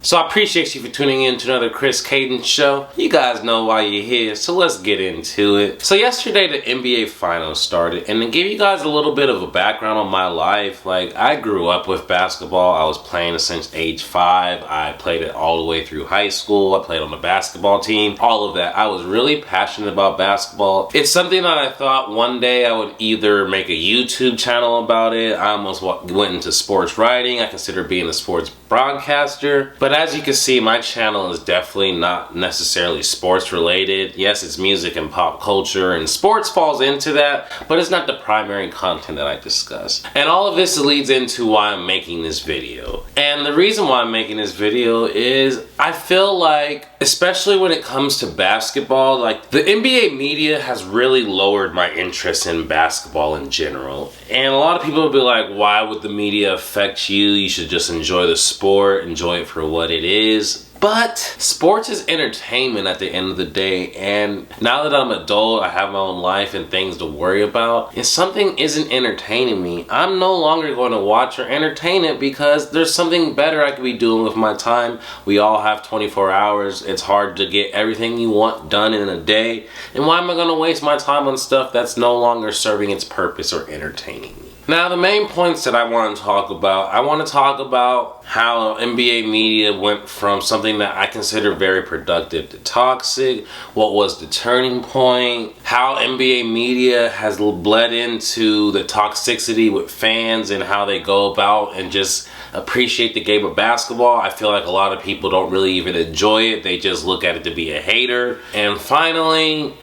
So I appreciate you for tuning in to another Chris Cadence show. You guys know why you're here, so let's get into it. So yesterday the NBA Finals started, and to give you guys a little bit of a background on my life, like I grew up with basketball. I was playing since age 5. I played it all the way through high school. I played on the basketball team, all of that. I was really passionate about basketball. It's something that I thought one day I would either make a YouTube channel about it. I almost went into sports writing. I considered being a sports broadcaster. But as you can see, my channel is definitely not necessarily sports related. Yes, it's music and pop culture, and sports falls into that, but it's not the primary content that I discuss. And all of this leads into why I'm making this video. And the reason why I'm making this video is I feel like, especially when it comes to basketball, like the NBA media has really lowered my interest in basketball in general. And a lot of people will be like, why would the media affect you? You should just enjoy the sport, enjoy it for what it is. But sports is entertainment at the end of the day, and now that I'm an adult, I have my own life and things to worry about. If something isn't entertaining me, I'm no longer going to watch or entertain it because there's something better I could be doing with my time. We all have 24 hours. It's hard to get everything you want done in a day. And why am I going to waste my time on stuff that's no longer serving its purpose or entertaining me? Now, the main points that I want to talk about, I want to talk about how NBA media went from something that I consider very productive to toxic, what was the turning point, how NBA media has bled into the toxicity with fans and how they go about and just appreciate the game of basketball. I feel like a lot of people don't really even enjoy it. They just look at it to be a hater. And finally,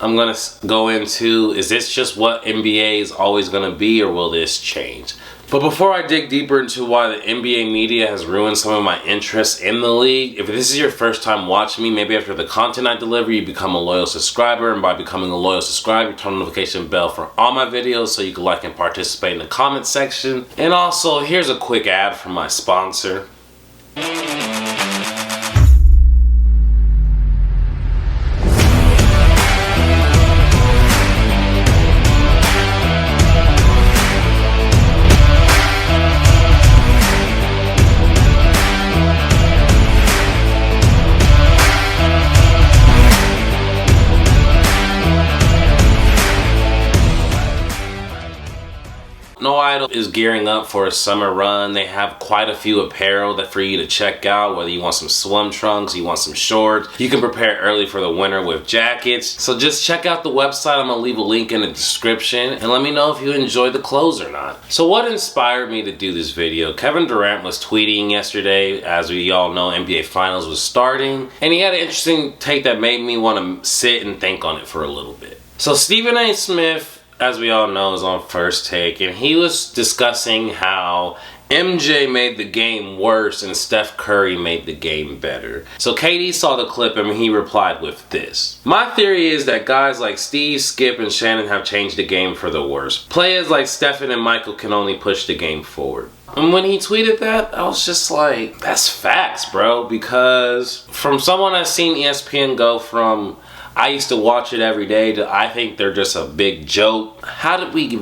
I'm gonna go into, is this just what NBA is always gonna be, or will this change? But before I dig deeper into why the NBA media has ruined some of my interest in the league, if this is your first time watching me, maybe after the content I deliver, you become a loyal subscriber, and by becoming a loyal subscriber, turn the notification bell for all my videos so you can like and participate in the comment section. And also, here's a quick ad from my sponsor. No Idol is gearing up for a summer run. They have quite a few apparel that for you to check out, whether you want some swim trunks, you want some shorts. You can prepare early for the winter with jackets. So just check out the website. I'm gonna leave a link in the description and let me know if you enjoy the clothes or not. So what inspired me to do this video? Kevin Durant was tweeting yesterday, as we all know, NBA Finals was starting, and he had an interesting take that made me want to sit and think on it for a little bit. So Stephen A. Smith, as we all know, is on First Take, and he was discussing how MJ made the game worse and Steph Curry made the game better. So KD saw the clip and he replied with this. My theory is that guys like Steve, Skip, and Shannon have changed the game for the worse. Players like Stephen and Michael can only push the game forward. And when he tweeted that, I was just like, that's facts, bro. Because from someone that's seen ESPN go from I used to watch it every day to I think they're just a big joke. How did we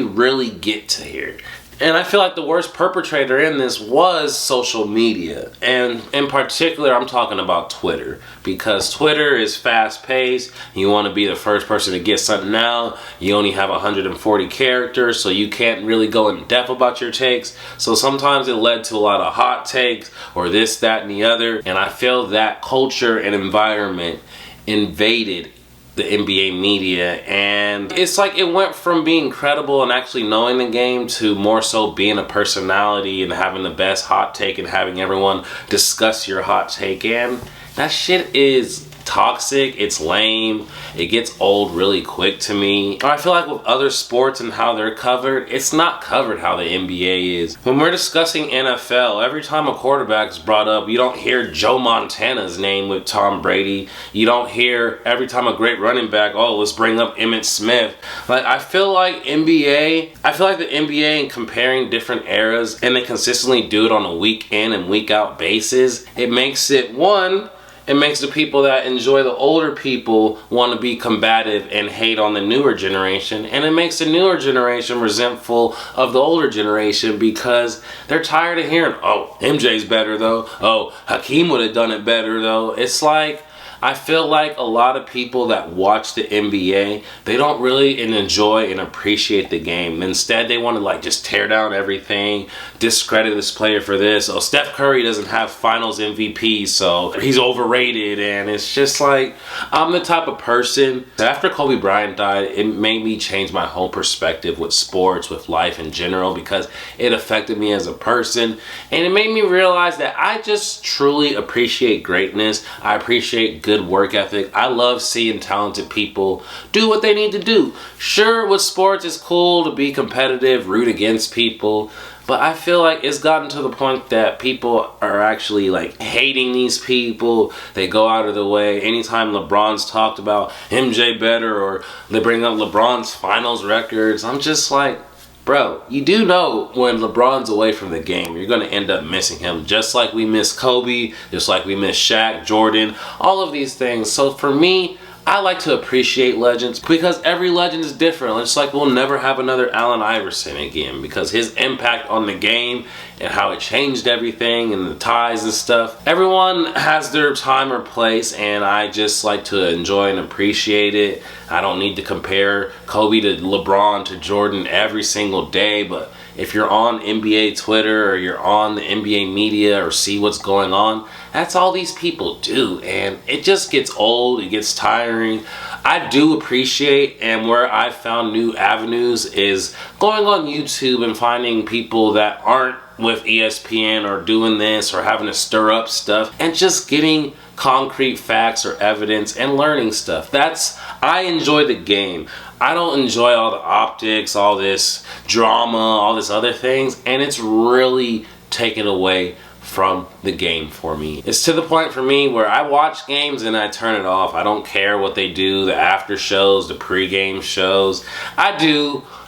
really get to here? And I feel like the worst perpetrator in this was social media. And in particular, I'm talking about Twitter. Because Twitter is fast paced. You want to be the first person to get something out. You only have 140 characters, so you can't really go in depth about your takes. So sometimes it led to a lot of hot takes or this, that, and the other. And I feel that culture and environment invaded the NBA media, and it's like it went from being credible and actually knowing the game to more so being a personality and having the best hot take and having everyone discuss your hot take, and that shit is toxic, it's lame, it gets old really quick to me. I feel like with other sports and how they're covered, it's not covered how the NBA is. When we're discussing NFL, every time a quarterback is brought up, you don't hear Joe Montana's name with Tom Brady. You don't hear every time a great running back, oh, let's bring up Emmitt Smith. Like, I feel like the NBA, in comparing different eras, and they consistently do it on a week in and week out basis, it makes it, one, it makes the people that enjoy the older people want to be combative and hate on the newer generation, and it makes the newer generation resentful of the older generation because they're tired of hearing, oh, MJ's better though, oh, Hakeem would have done it better though. It's like, I feel like a lot of people that watch the NBA, they don't really enjoy and appreciate the game. Instead, they want to like just tear down everything, discredit this player for this. Oh, Steph Curry doesn't have finals MVP, so he's overrated. And it's just like, I'm the type of person, after Kobe Bryant died, it made me change my whole perspective with sports, with life in general, because it affected me as a person. And it made me realize that I just truly appreciate greatness. I appreciate good work ethic. I love seeing talented people do what they need to do. Sure, with sports it's cool to be competitive, root against people, but I feel like it's gotten to the point that people are actually like hating these people. They go out of the way. Anytime LeBron's talked about MJ better, or they bring up LeBron's finals records, I'm just like, bro, you do know when LeBron's away from the game, you're going to end up missing him. Just like we miss Kobe, just like we miss Shaq, Jordan, all of these things. So for me, I like to appreciate legends because every legend is different. It's like we'll never have another Allen Iverson again because his impact on the game and how it changed everything and the ties and stuff. Everyone has their time or place, and I just like to enjoy and appreciate it. I don't need to compare Kobe to LeBron to Jordan every single day, but if you're on NBA Twitter or you're on the NBA media or see what's going on, that's all these people do, and it just gets old, it gets tiring. I do appreciate, and where I've found new avenues is going on YouTube and finding people that aren't with ESPN or doing this or having to stir up stuff and just getting concrete facts or evidence and learning stuff. I enjoy the game. I don't enjoy all the optics, all this drama, all this other things, and it's really taken away from the game for me. It's to the point for me where I watch games and I turn it off. I don't care what they do, the after shows, the pre-game shows.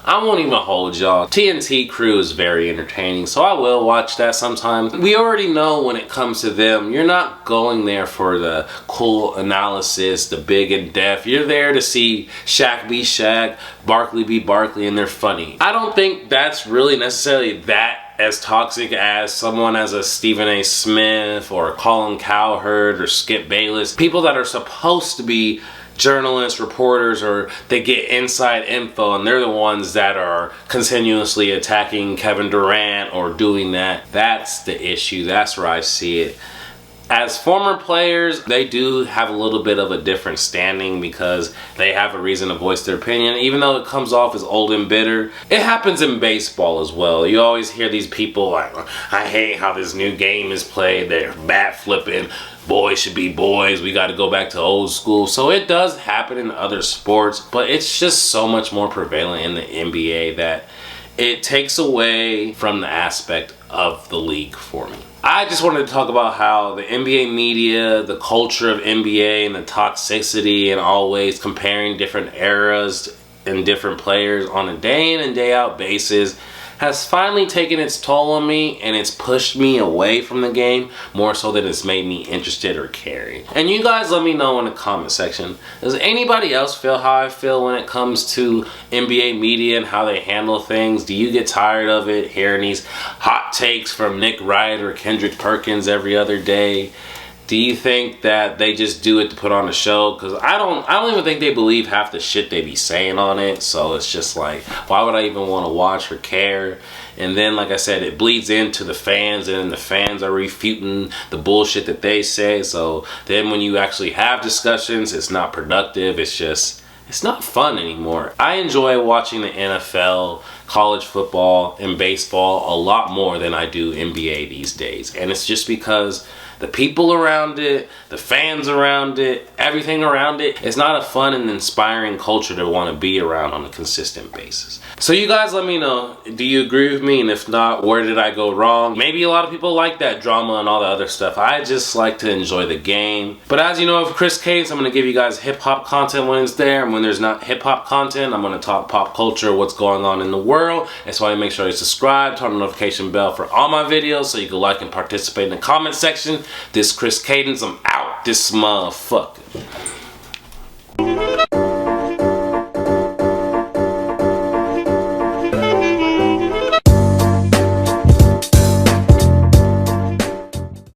I won't even hold y'all. TNT Crew is very entertaining, so I will watch that sometimes. We already know when it comes to them, you're not going there for the cool analysis, the big and depth. You're there to see Shaq be Shaq, Barkley be Barkley, and they're funny. I don't think that's really necessarily that as toxic as someone as a Stephen A. Smith or Colin Cowherd or Skip Bayless. People that are supposed to be journalists, reporters, or they get inside info, and they're the ones that are continuously attacking Kevin Durant or doing that. That's the issue. That's where I see it. As former players, they do have a little bit of a different standing because they have a reason to voice their opinion, even though it comes off as old and bitter. It happens in baseball as well. You always hear these people like, I hate how this new game is played. They're bat flipping. Boys should be boys. We got to go back to old school. So it does happen in other sports, but it's just so much more prevalent in the NBA that it takes away from the aspect of the league for me. I just wanted to talk about how the NBA media, the culture of NBA, and the toxicity, and always comparing different eras and different players on a day in and day out basis has finally taken its toll on me, and it's pushed me away from the game more so than it's made me interested or caring. And you guys let me know in the comment section, does anybody else feel how I feel when it comes to NBA media and how they handle things? Do you get tired of it, hearing these hot takes from Nick Wright or Kendrick Perkins every other day? Do you think that they just do it to put on a show? Because I don't even think they believe half the shit they be saying on it. So it's just like, why would I even want to watch or care? And then, like I said, it bleeds into the fans, and then the fans are refuting the bullshit that they say. So then when you actually have discussions, it's not productive. It's not fun anymore. I enjoy watching the NFL, college football, and baseball a lot more than I do NBA these days. And it's just because the people around it, the fans around it, everything around it, it's not a fun and inspiring culture to want to be around on a consistent basis. So you guys let me know, do you agree with me? And if not, where did I go wrong? Maybe a lot of people like that drama and all the other stuff. I just like to enjoy the game. But as you know, of Chris Case, I'm going to give you guys hip-hop content when it's there. And when there's not hip-hop content, I'm going to talk pop culture, what's going on in the world. That's why you make sure you subscribe, turn on the notification bell for all my videos so you can like and participate in the comment section. This is Chris Cadence. I'm out. this motherfucker.